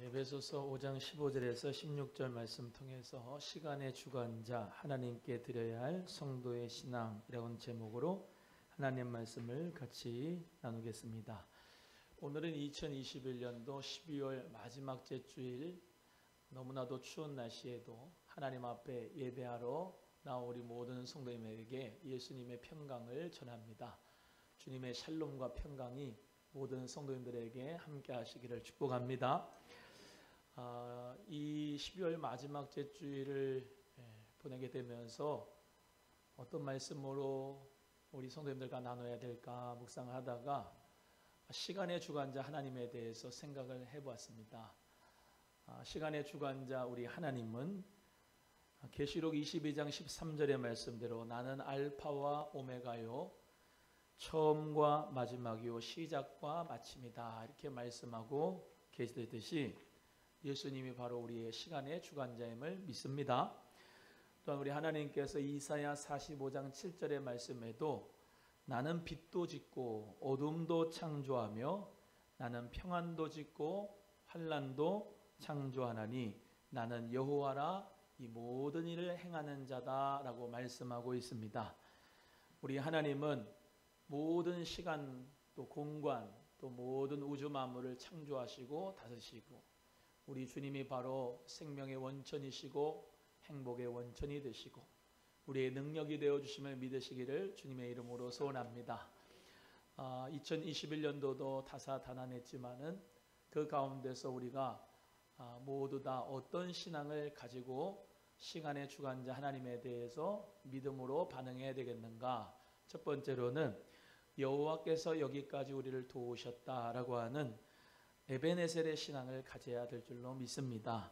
에베소서 5장 15절에서 16절 말씀 통해서 시간의 주관자 하나님께 드려야 할 성도의 신앙이라는 제목으로 하나님 말씀을 같이 나누겠습니다. 오늘은 2021년도 12월 마지막 제주일, 너무나도 추운 날씨에도 하나님 앞에 예배하러 나온 우리 모든 성도님에게 예수님의 평강을 전합니다. 주님의 샬롬과 평강이 모든 성도님들에게 함께 하시기를 축복합니다. 이 12월 마지막 제주일을 보내게 되면서 어떤 말씀으로 우리 성도님들과 나눠야 될까 묵상하다가 시간의 주관자 하나님에 대해서 생각을 해보았습니다. 시간의 주관자 우리 하나님은 계시록 22장 13절의 말씀대로 나는 알파와 오메가요 처음과 마지막이요 시작과 마침이다 이렇게 말씀하고 계시듯이 예수님이 바로 우리의 시간의 주관자임을 믿습니다. 또한 우리 하나님께서 이사야 45장 7절의 말씀에도 나는 빛도 짓고 어둠도 창조하며 나는 평안도 짓고 환난도 창조하나니 나는 여호와라 이 모든 일을 행하는 자다라고 말씀하고 있습니다. 우리 하나님은 모든 시간 또 공간 또 모든 우주 만물을 창조하시고 다스리시고 우리 주님이 바로 생명의 원천이시고 행복의 원천이 되시고 우리의 능력이 되어주심을 믿으시기를 주님의 이름으로 소원합니다. 2021년도도 다사다난했지만은 그 가운데서 우리가 모두 다 어떤 신앙을 가지고 시간의 주관자 하나님에 대해서 믿음으로 반응해야 되겠는가? 첫 번째로는 여호와께서 여기까지 우리를 도우셨다라고 하는 에베네셀의 신앙을 가져야 될 줄로 믿습니다.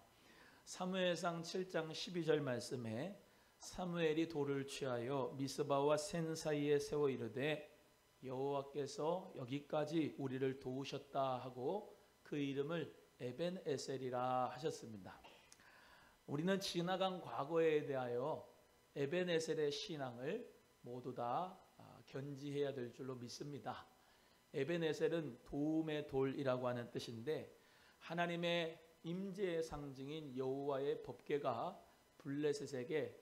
사무엘상 7장 12절 말씀에 사무엘이 돌을 취하여 미스바와 센 사이에 세워 이르되 여호와께서 여기까지 우리를 도우셨다 하고 그 이름을 에벤에셀이라 하셨습니다. 우리는 지나간 과거에 대하여 에벤에셀의 신앙을 모두 다 견지해야 될 줄로 믿습니다. 에벤에셀은 도움의 돌이라고 하는 뜻인데 하나님의 임재의 상징인 여호와의 법궤가 블레셋에게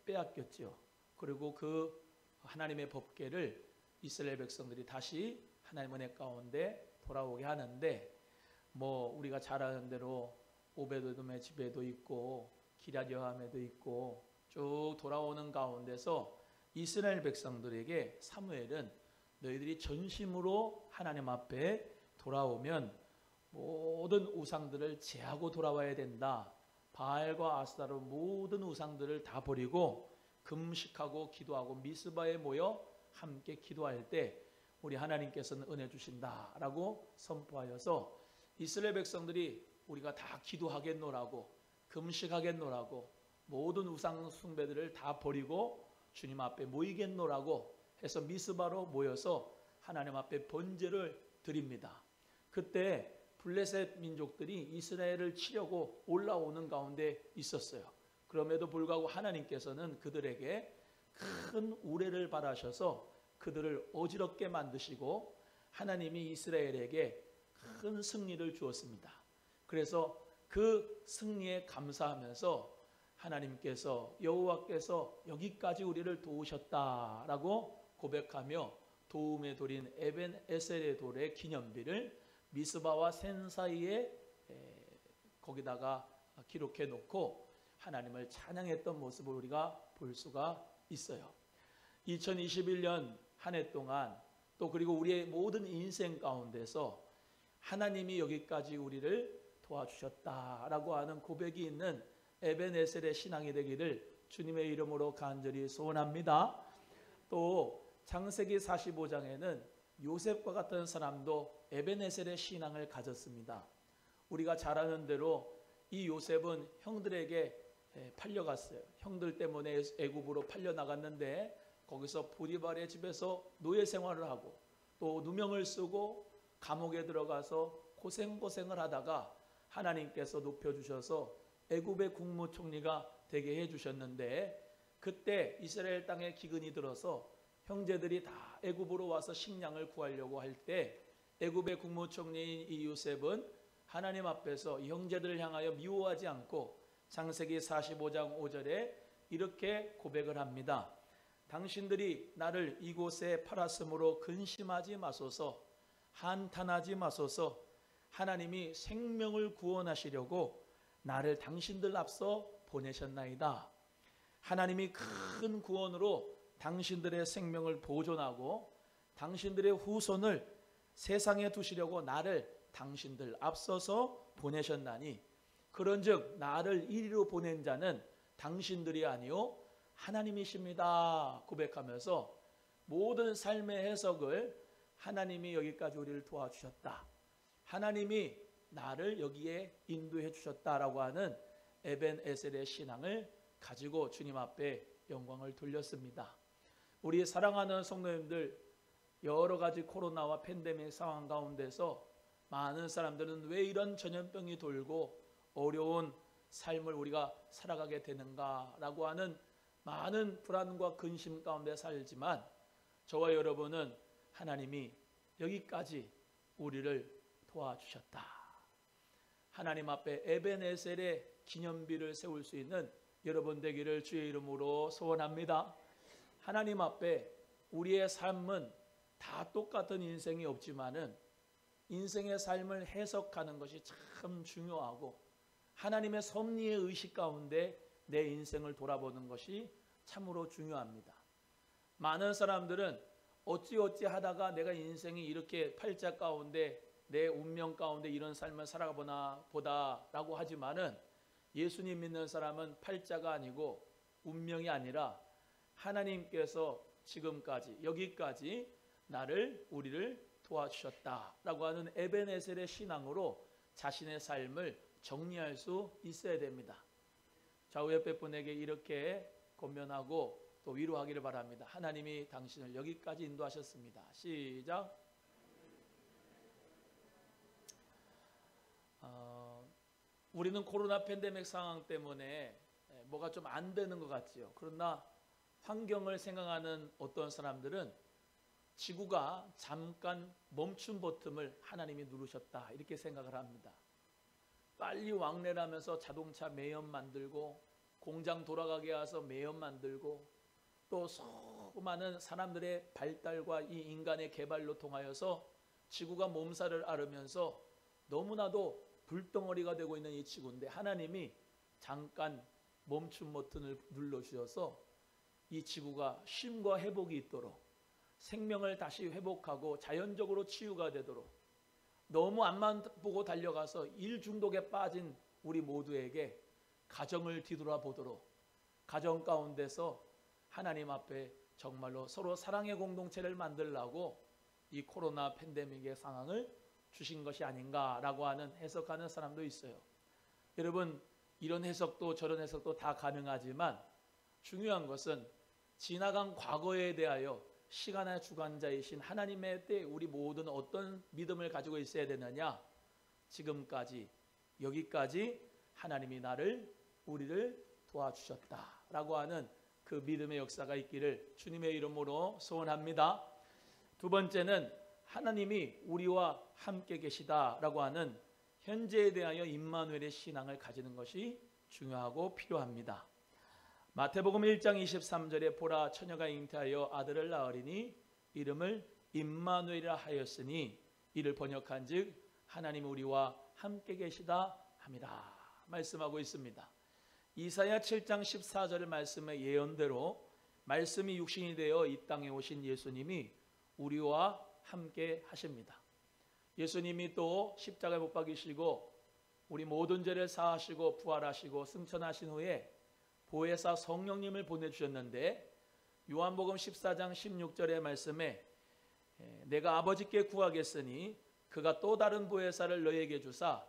빼앗겼죠. 그리고 그 하나님의 법궤를 이스라엘 백성들이 다시 하나님 은혜 가운데 돌아오게 하는데 우리가 잘 아는 대로 오베드돔의 집에도 있고 기럇여함에도 있고 쭉 돌아오는 가운데서 이스라엘 백성들에게 사무엘은 너희들이 전심으로 하나님 앞에 돌아오면 모든 우상들을 제하고 돌아와야 된다. 바알과 아스타로 모든 우상들을 다 버리고 금식하고 기도하고 미스바에 모여 함께 기도할 때 우리 하나님께서는 은혜 주신다라고 선포하여서 이스라엘 백성들이 우리가 다 기도하겠노라고 금식하겠노라고 모든 우상 숭배들을 다 버리고 주님 앞에 모이겠노라고 해서 미스바로 모여서 하나님 앞에 번제를 드립니다. 그때 블레셋 민족들이 이스라엘을 치려고 올라오는 가운데 있었어요. 그럼에도 불구하고 하나님께서는 그들에게 큰 우레를 바라셔서 그들을 어지럽게 만드시고 하나님이 이스라엘에게 큰 승리를 주었습니다. 그래서 그 승리에 감사하면서 하나님께서 여호와께서 여기까지 우리를 도우셨다라고 고백하며 도움의 돌인 에벤에셀의 돌의 기념비를 미스바와 센 사이에 거기다가 기록해 놓고 하나님을 찬양했던 모습을 우리가 볼 수가 있어요. 2021년 한 해 동안 또 그리고 우리의 모든 인생 가운데서 하나님이 여기까지 우리를 도와주셨다라고 하는 고백이 있는 에벤에셀의 신앙이 되기를 주님의 이름으로 간절히 소원합니다. 또 창세기 45장에는 요셉과 같은 사람도 에벤에셀의 신앙을 가졌습니다. 우리가 잘 아는 대로 이 요셉은 형들에게 팔려갔어요. 형들 때문에 애굽으로 팔려나갔는데 거기서 보디발의 집에서 노예 생활을 하고 또 누명을 쓰고 감옥에 들어가서 고생을 하다가 하나님께서 높여주셔서 애굽의 국무총리가 되게 해주셨는데 그때 이스라엘 땅에 기근이 들어서 형제들이 다 애굽으로 와서 식량을 구하려고 할 때 애굽의 국무총리인 이 요셉은 하나님 앞에서 형제들을 향하여 미워하지 않고 창세기 45장 5절에 이렇게 고백을 합니다. 당신들이 나를 이곳에 팔았으므로 근심하지 마소서, 한탄하지 마소서. 하나님이 생명을 구원하시려고 나를 당신들 앞서 보내셨나이다. 하나님이 큰 구원으로 당신들의 생명을 보존하고 당신들의 후손을 세상에 두시려고 나를 당신들 앞서서 보내셨나니 그런즉 나를 이리로 보낸 자는 당신들이 아니요 하나님이십니다 고백하면서 모든 삶의 해석을 하나님이 여기까지 우리를 도와주셨다, 하나님이 나를 여기에 인도해 주셨다라고 하는 에벤에셀의 신앙을 가지고 주님 앞에 영광을 돌렸습니다. 우리 사랑하는 성도님들, 여러 가지 코로나와 팬데믹 상황 가운데서 많은 사람들은 왜 이런 전염병이 돌고 어려운 삶을 우리가 살아가게 되는가라고 하는 많은 불안과 근심 가운데 살지만 저와 여러분은 하나님이 여기까지 우리를 도와주셨다. 하나님 앞에 에벤에셀의 기념비를 세울 수 있는 여러분 되기를 주의 이름으로 소원합니다. 하나님 앞에 우리의 삶은 다 똑같은 인생이 없지만은 인생의 삶을 해석하는 것이 참 중요하고 하나님의 섭리의 의식 가운데 내 인생을 돌아보는 것이 참으로 중요합니다. 많은 사람들은 어찌어찌 하다가 내가 인생이 이렇게 팔자 가운데 내 운명 가운데 이런 삶을 살아보나 보다라고 하지만은 예수님 믿는 사람은 팔자가 아니고 운명이 아니라 하나님께서 지금까지 여기까지 우리를 도와주셨다라고 하는 에벤에셀의 신앙으로 자신의 삶을 정리할 수 있어야 됩니다. 좌우 옆에 분에게 이렇게 권면하고 또 위로하기를 바랍니다. 하나님이 당신을 여기까지 인도하셨습니다. 시작. 우리는 코로나 팬데믹 상황 때문에 뭐가 좀 안 되는 것 같지요. 그러나 환경을 생각하는 어떤 사람들은 지구가 잠깐 멈춤 버튼을 하나님이 누르셨다 이렇게 생각을 합니다. 빨리 왕래하면서 자동차 매연 만들고 공장 돌아가게 해서 매연 만들고 또 수많은 사람들의 발달과 이 인간의 개발로 통하여서 지구가 몸살을 앓으면서 너무나도 불덩어리가 되고 있는 이 지구인데 하나님이 잠깐 멈춤 버튼을 눌러주셔서 이 지구가 쉼과 회복이 있도록 생명을 다시 회복하고 자연적으로 치유가 되도록 너무 앞만 보고 달려가서 일 중독에 빠진 우리 모두에게 가정을 뒤돌아보도록 가정 가운데서 하나님 앞에 정말로 서로 사랑의 공동체를 만들려고 이 코로나 팬데믹의 상황을 주신 것이 아닌가라고 하는 해석하는 사람도 있어요. 여러분 이런 해석도 저런 해석도 다 가능하지만 중요한 것은 지나간 과거에 대하여 시간의 주관자이신 하나님의 때 우리 모두는 어떤 믿음을 가지고 있어야 되느냐. 지금까지 여기까지 하나님이 우리를 도와주셨다라고 하는 그 믿음의 역사가 있기를 주님의 이름으로 소원합니다. 두 번째는 하나님이 우리와 함께 계시다라고 하는 현재에 대하여 임마누엘의 신앙을 가지는 것이 중요하고 필요합니다. 마태복음 1장 23절에 보라 처녀가 잉태하여 아들을 낳으리니 이름을 임마누엘이라 하였으니 이를 번역한즉 하나님 우리와 함께 계시다 함이라 말씀하고 있습니다. 이사야 7장 14절의 말씀의 예언대로 말씀이 육신이 되어 이 땅에 오신 예수님이 우리와 함께 하십니다. 예수님이 또 십자가에 못 박이시고 우리 모든 죄를 사하시고 부활하시고 승천하신 후에 보혜사 성령님을 보내주셨는데 요한복음 14장 16절의 말씀에 내가 아버지께 구하겠으니 그가 또 다른 보혜사를 너희에게 주사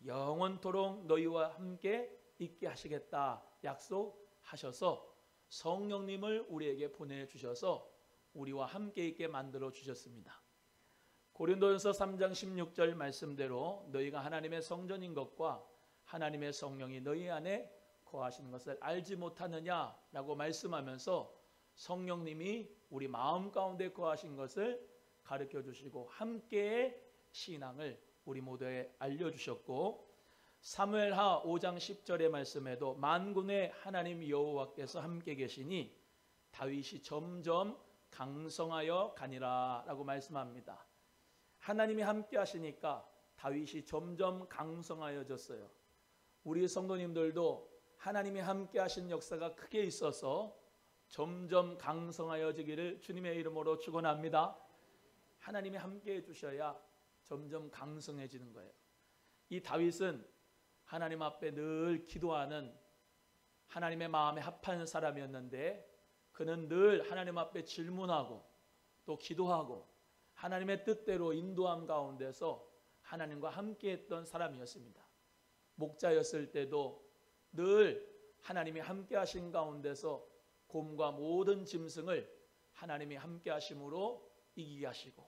영원토록 너희와 함께 있게 하시겠다 약속하셔서 성령님을 우리에게 보내주셔서 우리와 함께 있게 만들어 주셨습니다. 고린도전서 3장 16절 말씀대로 너희가 하나님의 성전인 것과 하나님의 성령이 너희 안에 거하시는 것을 알지 못하느냐라고 말씀하면서 성령님이 우리 마음 가운데 거하신 것을 가르쳐 주시고 함께의 신앙을 우리 모두에 알려주셨고, 사무엘하 5장 10절의 말씀에도 만군의 하나님 여호와께서 함께 계시니 다윗이 점점 강성하여 가니라 라고 말씀합니다. 하나님이 함께 하시니까 다윗이 점점 강성하여졌어요. 우리 성도님들도 하나님이 함께 하신 역사가 크게 있어서 점점 강성하여지기를 주님의 이름으로 축원합니다. 하나님이 함께 해주셔야 점점 강성해지는 거예요. 이 다윗은 하나님 앞에 늘 기도하는 하나님의 마음에 합한 사람이었는데, 그는 늘 하나님 앞에 질문하고 또 기도하고 하나님의 뜻대로 인도함 가운데서 하나님과 함께했던 사람이었습니다. 목자였을 때도 늘 하나님이 함께 하신 가운데서 곰과 모든 짐승을 하나님이 함께 하심으로 이기게 하시고,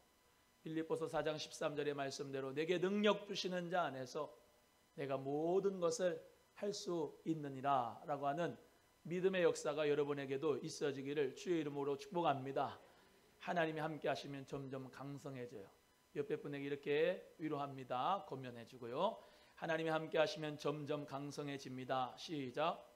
빌립보서 4장 13절의 말씀대로 내게 능력 주시는 자 안에서 내가 모든 것을 할 수 있느니라 라고 하는 믿음의 역사가 여러분에게도 있어지기를 주의 이름으로 축복합니다. 하나님이 함께 하시면 점점 강성해져요. 옆에 분에게 이렇게 위로합니다. 권면해 주고요. 하나님이 함께 하시면 점점 강성해집니다. 시작.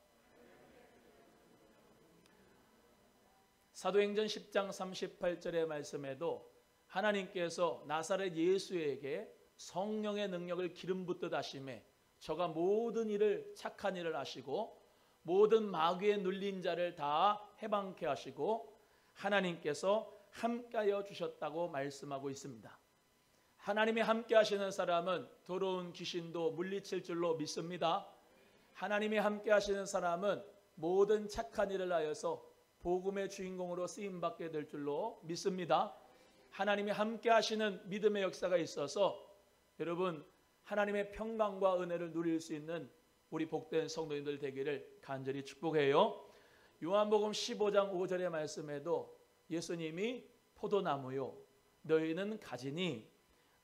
사도행전 10장 38절의 말씀에도 하나님께서 나사렛 예수에게 성령의 능력을 기름 붓듯 하심에 저가 모든 일을 착한 일을 하시고 모든 마귀에 눌린 자를 다 해방케 하시고 하나님께서 함께하여 주셨다고 말씀하고 있습니다. 하나님이 함께 하시는 사람은 더러운 귀신도 물리칠 줄로 믿습니다. 하나님이 함께 하시는 사람은 모든 착한 일을 하여서 복음의 주인공으로 쓰임받게 될 줄로 믿습니다. 하나님이 함께 하시는 믿음의 역사가 있어서 여러분 하나님의 평강과 은혜를 누릴 수 있는 우리 복된 성도님들 되기를 간절히 축복해요. 요한복음 15장 5절의 말씀에도 예수님이 포도나무요 너희는 가지니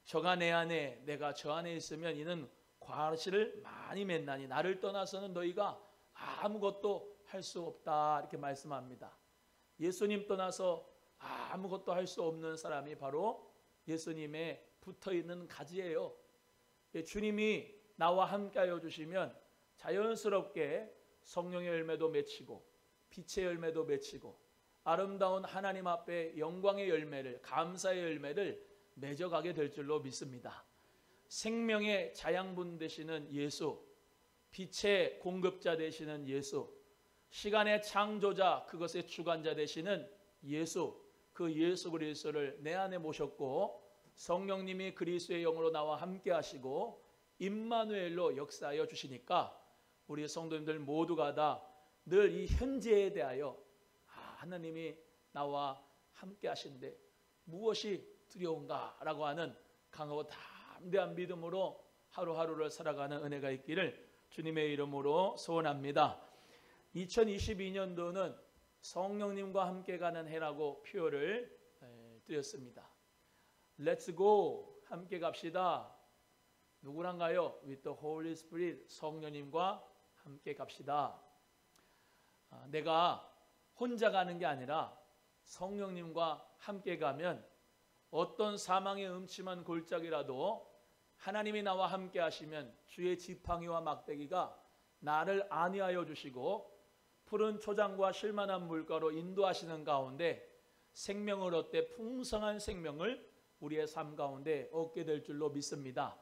저가 내 안에 내가 저 안에 있으면 이는 과실을 많이 맺나니 나를 떠나서는 너희가 아무것도 할 수 없다 이렇게 말씀합니다. 예수님 떠나서 아무것도 할 수 없는 사람이 바로 예수님에 붙어있는 가지예요. 주님이 나와 함께하여 주시면 자연스럽게 성령의 열매도 맺히고 빛의 열매도 맺히고 아름다운 하나님 앞에 영광의 열매를 감사의 열매를 맺어가게 될 줄로 믿습니다. 생명의 자양분 되시는 예수, 빛의 공급자 되시는 예수, 시간의 창조자 그것의 주관자 되시는 예수, 그 예수 그리스도를 내 안에 모셨고 성령님이 그리스도의 영으로 나와 함께 하시고 임마누엘로 역사하여 주시니까 우리 성도님들 모두가 다 늘 이 현재에 대하여 하나님이 나와 함께 하신데 무엇이 두려운가 라고 하는 강하고 담대한 믿음으로 하루하루를 살아가는 은혜가 있기를 주님의 이름으로 소원합니다. 2022년도는 성령님과 함께 가는 해라고 표현을 드렸습니다. Let's go 함께 갑시다. 누구랑가요? With the Holy Spirit 성령님과 함께 갑시다. 내가 혼자 가는 게 아니라 성령님과 함께 가면 어떤 사망의 음침한 골짜기라도 하나님이 나와 함께 하시면 주의 지팡이와 막대기가 나를 안위하여 주시고 푸른 초장과 실만한 물가로 인도하시는 가운데 생명을 얻되 풍성한 생명을 우리의 삶 가운데 얻게 될 줄로 믿습니다.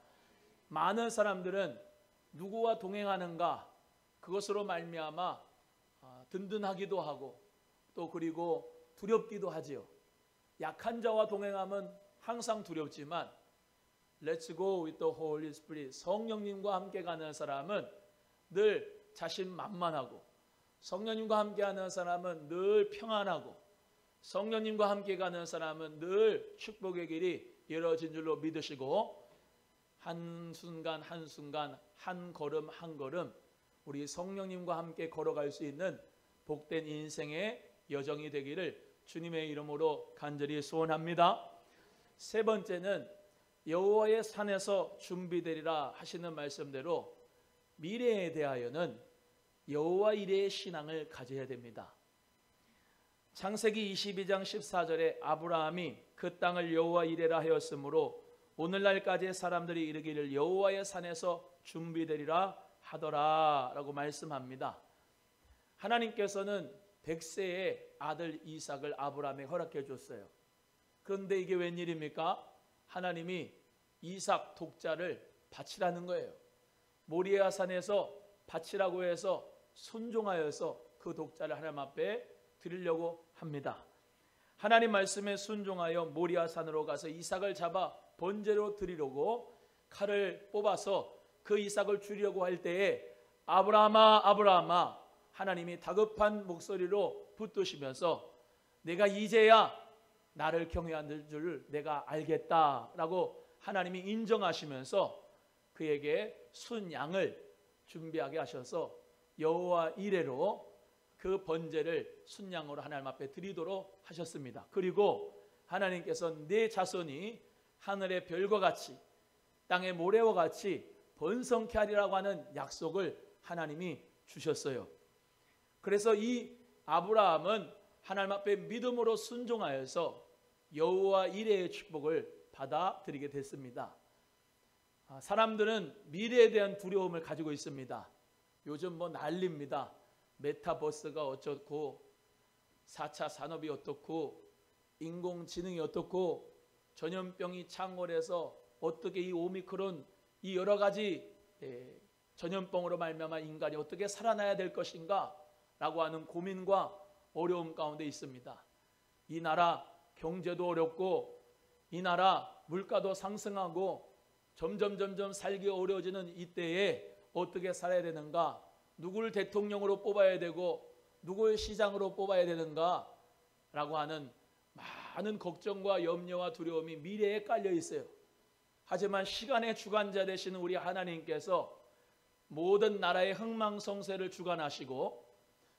많은 사람들은 누구와 동행하는가 그것으로 말미암아 든든하기도 하고 또 그리고 두렵기도 하지요. 약한 자와 동행하면 항상 두렵지만 Let's go with the Holy Spirit 성령님과 함께 가는 사람은 늘 자신만만하고 성령님과 함께하는 사람은 늘 평안하고 성령님과 함께 가는 사람은 늘 축복의 길이 열어진 줄로 믿으시고 한순간 한순간 한 걸음 한 걸음 우리 성령님과 함께 걸어갈 수 있는 복된 인생의 여정이 되기를 주님의 이름으로 간절히 소원합니다. 세 번째는 여호와의 산에서 준비되리라 하시는 말씀대로 미래에 대하여는 여호와 이레의 신앙을 가져야 됩니다. 창세기 22장 14절에 아브라함이 그 땅을 여호와 이레라 하였으므로 오늘날까지의 사람들이 이르기를 여호와의 산에서 준비되리라 하더라라고 말씀합니다. 하나님께서는 100세의 아들 이삭을 아브라함에게 허락해 줬어요. 그런데 이게 웬일입니까? 하나님이 이삭 독자를 바치라는 거예요. 모리아 산에서 바치라고 해서 순종하여서 그 독자를 하나님 앞에 드리려고 합니다. 하나님 말씀에 순종하여 모리아 산으로 가서 이삭을 잡아 번제로 드리려고 칼을 뽑아서 그 이삭을 주려고 할 때에 아브라함아 아브라함아 하나님이 다급한 목소리로 붙드시면서 내가 이제야 나를 경외하는 줄 내가 알겠다라고 하나님이 인정하시면서 그에게 순양을 준비하게 하셔서 여호와 이레로 그 번제를 순양으로 하나님 앞에 드리도록 하셨습니다. 그리고 하나님께서 내 자손이 하늘의 별과 같이 땅의 모래와 같이 번성케 하리라고 하는 약속을 하나님이 주셨어요. 그래서 이 아브라함은 하나님 앞에 믿음으로 순종하여서 여호와 이레의 축복을 받아들이게 됐습니다. 사람들은 미래에 대한 두려움을 가지고 있습니다. 요즘 뭐 난리입니다. 메타버스가 어떻고 4차 산업이 어떻고 인공지능이 어떻고 전염병이 창궐해서 어떻게 이 오미크론 이 여러 가지 전염병으로 말미암아 인간이 어떻게 살아나야 될 것인가 라고 하는 고민과 어려움 가운데 있습니다. 이 나라 경제도 어렵고 이 나라 물가도 상승하고 점점 살기 어려워지는 이때에 어떻게 살아야 되는가, 누구를 대통령으로 뽑아야 되고 누구를 시장으로 뽑아야 되는가 라고 하는 많은 걱정과 염려와 두려움이 미래에 깔려 있어요. 하지만 시간의 주관자 되시는 우리 하나님께서 모든 나라의 흥망성쇠를 주관하시고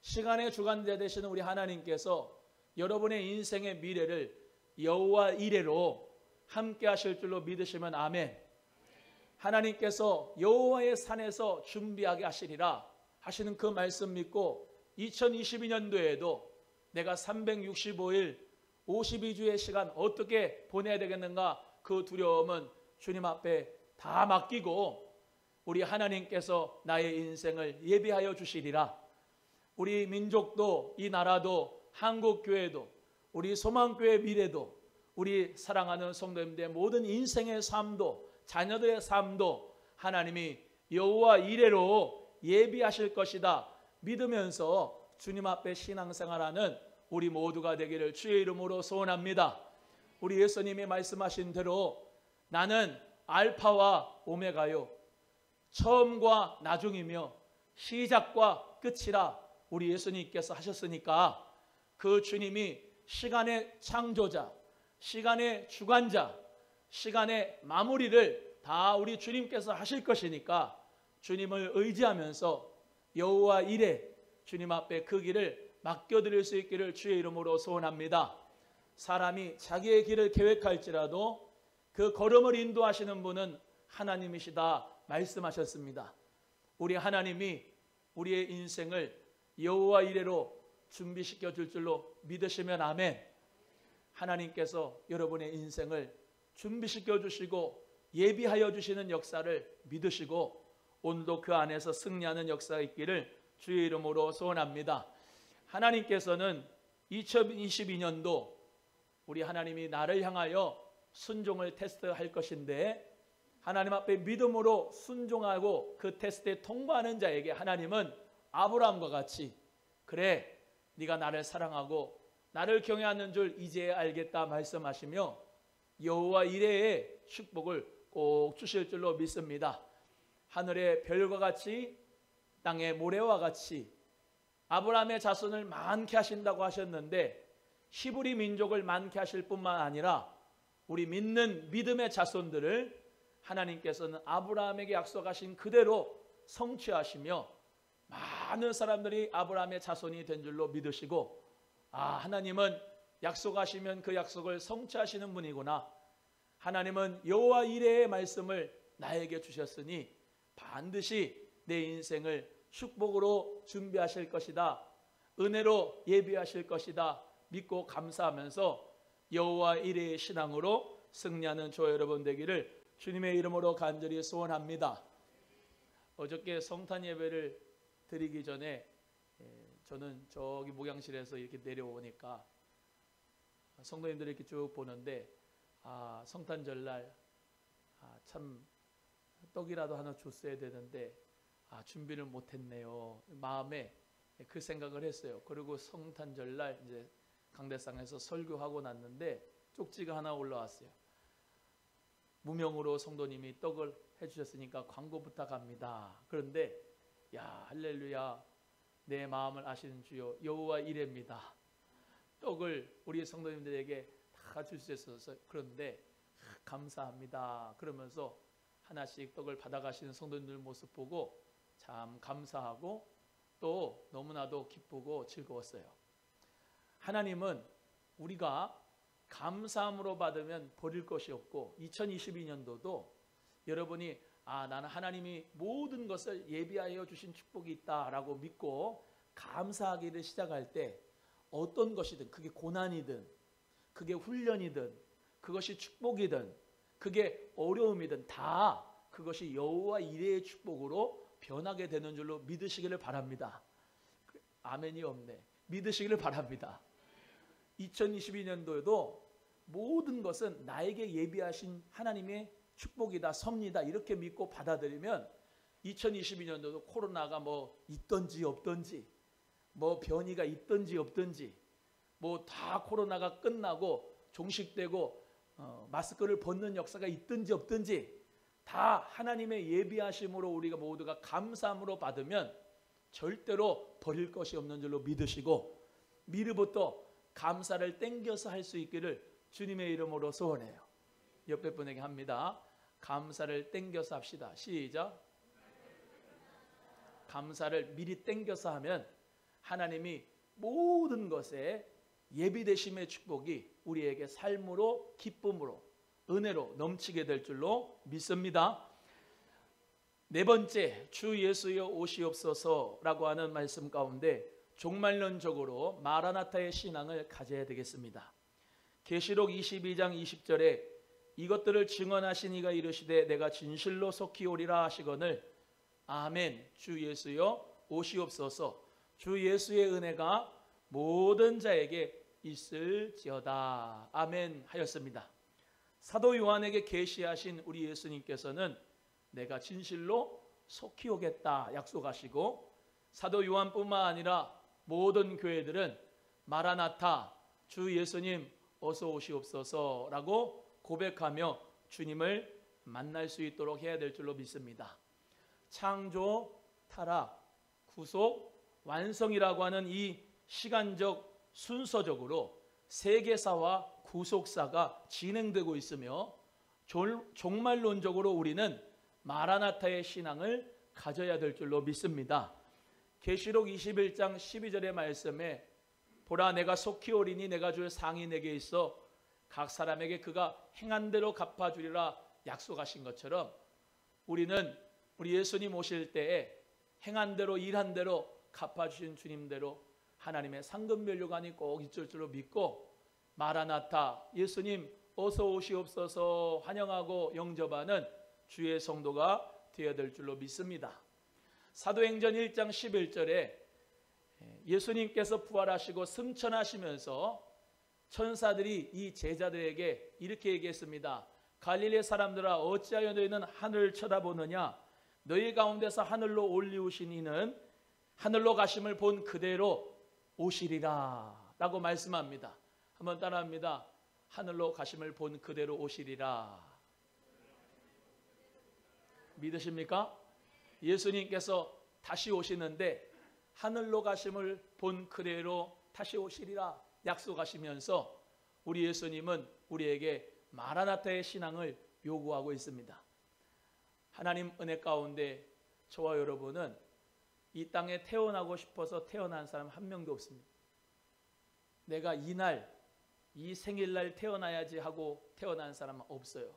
시간의 주관자 되시는 우리 하나님께서 여러분의 인생의 미래를 여호와 이레로 함께 하실 줄로 믿으시면 아멘. 하나님께서 여호와의 산에서 준비하게 하시리라 하시는 그 말씀 믿고 2022년도에도 내가 365일 52주의 시간 어떻게 보내야 되겠는가, 그 두려움은 주님 앞에 다 맡기고 우리 하나님께서 나의 인생을 예비하여 주시리라. 우리 민족도 이 나라도 한국교회도 우리 소망교회 미래도 우리 사랑하는 성도님들의 모든 인생의 삶도 자녀들의 삶도 하나님이 여호와 이레로 예비하실 것이다 믿으면서 주님 앞에 신앙생활하는 우리 모두가 되기를 주의 이름으로 소원합니다. 우리 예수님이 말씀하신 대로 나는 알파와 오메가요 처음과 나중이며 시작과 끝이라 우리 예수님께서 하셨으니까 그 주님이 시간의 창조자, 시간의 주관자, 시간의 마무리를 다 우리 주님께서 하실 것이니까 주님을 의지하면서 여호와 이레 주님 앞에 그 길을 맡겨드릴 수 있기를 주의 이름으로 소원합니다. 사람이 자기의 길을 계획할지라도 그 걸음을 인도하시는 분은 하나님이시다 말씀하셨습니다. 우리 하나님이 우리의 인생을 여호와 이레로 준비시켜 줄 줄로 믿으시면 아멘. 하나님께서 여러분의 인생을 준비시켜 주시고 예비하여 주시는 역사를 믿으시고 오늘도 그 안에서 승리하는 역사가 있기를 주의 이름으로 소원합니다. 하나님께서는 2022년도 우리 하나님이 나를 향하여 순종을 테스트할 것인데 하나님 앞에 믿음으로 순종하고 그 테스트에 통과하는 자에게 하나님은 아브라함과 같이 그래 네가 나를 사랑하고 나를 경외하는 줄 이제 알겠다 말씀하시며 여호와 이레의 축복을 꼭 주실 줄로 믿습니다. 하늘의 별과 같이 땅의 모래와 같이 아브라함의 자손을 많게 하신다고 하셨는데 히브리 민족을 많게 하실 뿐만 아니라 우리 믿는 믿음의 자손들을 하나님께서는 아브라함에게 약속하신 그대로 성취하시며 많은 사람들이 아브라함의 자손이 된 줄로 믿으시고 하나님은 약속하시면 그 약속을 성취하시는 분이구나. 하나님은 여호와 이레의 말씀을 나에게 주셨으니 반드시 내 인생을 축복으로 준비하실 것이다. 은혜로 예비하실 것이다. 믿고 감사하면서 여호와 이레의 신앙으로 승리하는 저와 여러분 되기를 주님의 이름으로 간절히 소원합니다. 어저께 성탄 예배를 드리기 전에 저는 저기 목양실에서 이렇게 내려오니까 성도님들이 이렇게 쭉 보는데 성탄절날 참 떡이라도 하나 줬어야 되는데 준비를 못했네요. 마음에 그 생각을 했어요. 그리고 성탄절날 이제 강대상에서 설교하고 났는데 쪽지가 하나 올라왔어요. 무명으로 성도님이 떡을 해주셨으니까 광고 부탁합니다. 그런데 할렐루야, 내 마음을 아시는 주여 여호와 이레입니다. 떡을 우리 성도님들에게 다 주셨어서 그런데 감사합니다. 그러면서 하나씩 떡을 받아가시는 성도님들 모습 보고 참 감사하고 또 너무나도 기쁘고 즐거웠어요. 하나님은 우리가 감사함으로 받으면 버릴 것이 없고 2022년도도 여러분이 나는 하나님이 모든 것을 예비하여 주신 축복이 있다라고 믿고 감사하기를 시작할 때 어떤 것이든 그게 고난이든 그게 훈련이든 그것이 축복이든 그게 어려움이든 다 그것이 여호와 이레의 축복으로 변하게 되는 줄로 믿으시기를 바랍니다. 아멘이 없네. 믿으시기를 바랍니다. 2022년도에도 모든 것은 나에게 예비하신 하나님의 축복이다, 섭리다 이렇게 믿고 받아들이면 2022년도도 코로나가 뭐 있던지 없던지 뭐 변이가 있던지 없던지 뭐 다 코로나가 끝나고 종식되고 마스크를 벗는 역사가 있든지 없든지 다 하나님의 예비하심으로 우리가 모두가 감사함으로 받으면 절대로 버릴 것이 없는 줄로 믿으시고 미리부터 감사를 땡겨서 할 수 있기를 주님의 이름으로 소원해요. 옆에 분에게 합니다. 감사를 땡겨서 합시다. 시작. 감사를 미리 땡겨서 하면 하나님이 모든 것에 예비되심의 축복이 우리에게 삶으로 기쁨으로 은혜로 넘치게 될 줄로 믿습니다. 네 번째, 주 예수여 오시옵소서라고 하는 말씀 가운데 종말론적으로 마라나타의 신앙을 가져야 되겠습니다. 계시록 22장 20절에 이것들을 증언하신 이가 이르시되 내가 진실로 속히 오리라 하시거늘 아멘. 주 예수여 오시옵소서. 주 예수의 은혜가 모든 자에게 있을지어다. 아멘 하였습니다. 사도 요한에게 계시하신 우리 예수님께서는 내가 진실로 속히 오겠다 약속하시고 사도 요한뿐만 아니라 모든 교회들은 마라나타 주 예수님 어서 오시옵소서라고 고백하며 주님을 만날 수 있도록 해야 될 줄로 믿습니다. 창조, 타락, 구속, 완성이라고 하는 이 시간적 순서적으로 세계사와 구속사가 진행되고 있으며 종말론적으로 우리는 마라나타의 신앙을 가져야 될 줄로 믿습니다. 계시록 21장 12절의 말씀에 보라 내가 속히 오리니 내가 줄 상이 내게 있어 각 사람에게 그가 행한 대로 갚아주리라 약속하신 것처럼 우리는 우리 예수님 오실 때에 행한 대로 일한 대로 갚아주신 주님대로 하나님의 상급 면류관이 꼭 있을 줄로 믿고 마라나타 예수님 어서 오시옵소서 환영하고 영접하는 주의 성도가 되어야 될 줄로 믿습니다. 사도행전 1장 11절에 예수님께서 부활하시고 승천하시면서 천사들이 이 제자들에게 이렇게 얘기했습니다. 갈릴리 사람들아 어찌하여 너희는 하늘을 쳐다보느냐 너희 가운데서 하늘로 올리우신 이는 하늘로 가심을 본 그대로 오시리라 라고 말씀합니다. 한번 따라합니다. 하늘로 가심을 본 그대로 오시리라. 믿으십니까? 예수님께서 다시 오시는데 하늘로 가심을 본 그대로 다시 오시리라 약속하시면서 우리 예수님은 우리에게 마라나타의 신앙을 요구하고 있습니다. 하나님 은혜 가운데 저와 여러분은 이 땅에 태어나고 싶어서 태어난 사람 한 명도 없습니다. 내가 이날 이 생일날 태어나야지 하고 태어난 사람은 없어요.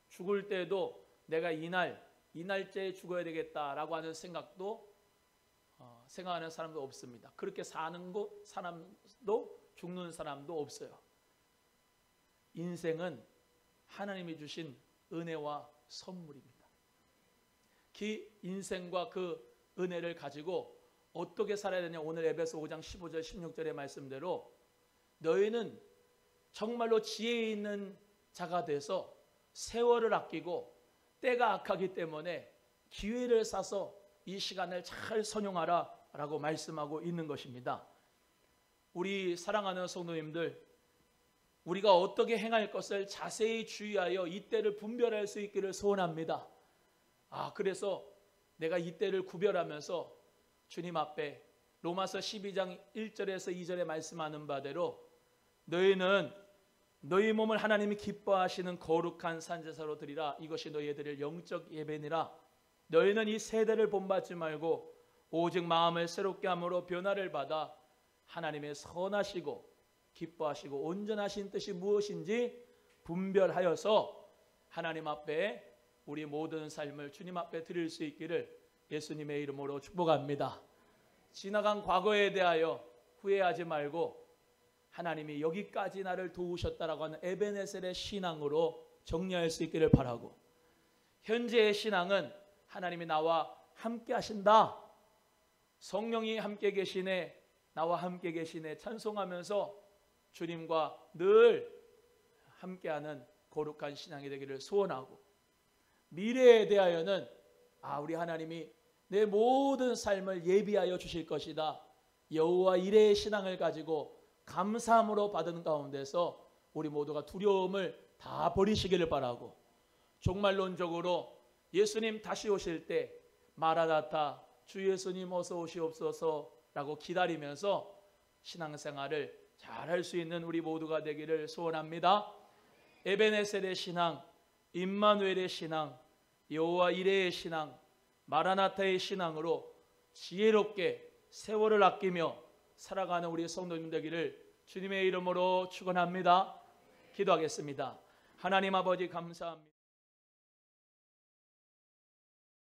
죽을 때도 내가 이 날짜에 죽어야 되겠다라고 하는 생각도 생각하는 사람도 없습니다. 그렇게 사는 사람도 죽는 사람도 없어요. 인생은 하나님이 주신 은혜와 선물입니다. 그 인생과 그 은혜를 가지고 어떻게 살아야 되냐. 오늘 에베소 5장 15절 16절의 말씀대로 너희는 정말로 지혜 있는 자가 돼서 세월을 아끼고 때가 악하기 때문에 기회를 사서 이 시간을 잘 선용하라 라고 말씀하고 있는 것입니다. 우리 사랑하는 성도님들, 우리가 어떻게 행할 것을 자세히 주의하여 이때를 분별할 수 있기를 소원합니다. 그래서 내가 이때를 구별하면서 주님 앞에 로마서 12장 1절에서 2절에 말씀하는 바대로 너희는 너희 몸을 하나님이 기뻐하시는 거룩한 산제사로 드리라. 이것이 너희의 드릴 영적 예배니라. 너희는 이 세대를 본받지 말고 오직 마음을 새롭게 함으로 변화를 받아 하나님의 선하시고 기뻐하시고 온전하신 뜻이 무엇인지 분별하여서 하나님 앞에 우리 모든 삶을 주님 앞에 드릴 수 있기를 예수님의 이름으로 축복합니다. 지나간 과거에 대하여 후회하지 말고 하나님이 여기까지 나를 도우셨다라고 하는 에베네셀의 신앙으로 정리할 수 있기를 바라고, 현재의 신앙은 하나님이 나와 함께 하신다, 성령이 함께 계시네, 나와 함께 계시네 찬송하면서 주님과 늘 함께하는 거룩한 신앙이 되기를 소원하고, 미래에 대하여는 우리 하나님이 내 모든 삶을 예비하여 주실 것이다, 여호와 이레의 신앙을 가지고 감사함으로 받은 가운데서 우리 모두가 두려움을 다 버리시기를 바라고, 종말론적으로 예수님 다시 오실 때 마라나타 주 예수님 어서 오시옵소서 라고 기다리면서 신앙생활을 잘 할 수 있는 우리 모두가 되기를 소원합니다. 에베네셀의 신앙, 임마누엘의 신앙, 여호와 이레의 신앙, 마라나타의 신앙으로 지혜롭게 세월을 아끼며 살아가는 우리 성도님 되기를 주님의 이름으로 축원합니다. 기도하겠습니다. 하나님 아버지 감사합니다.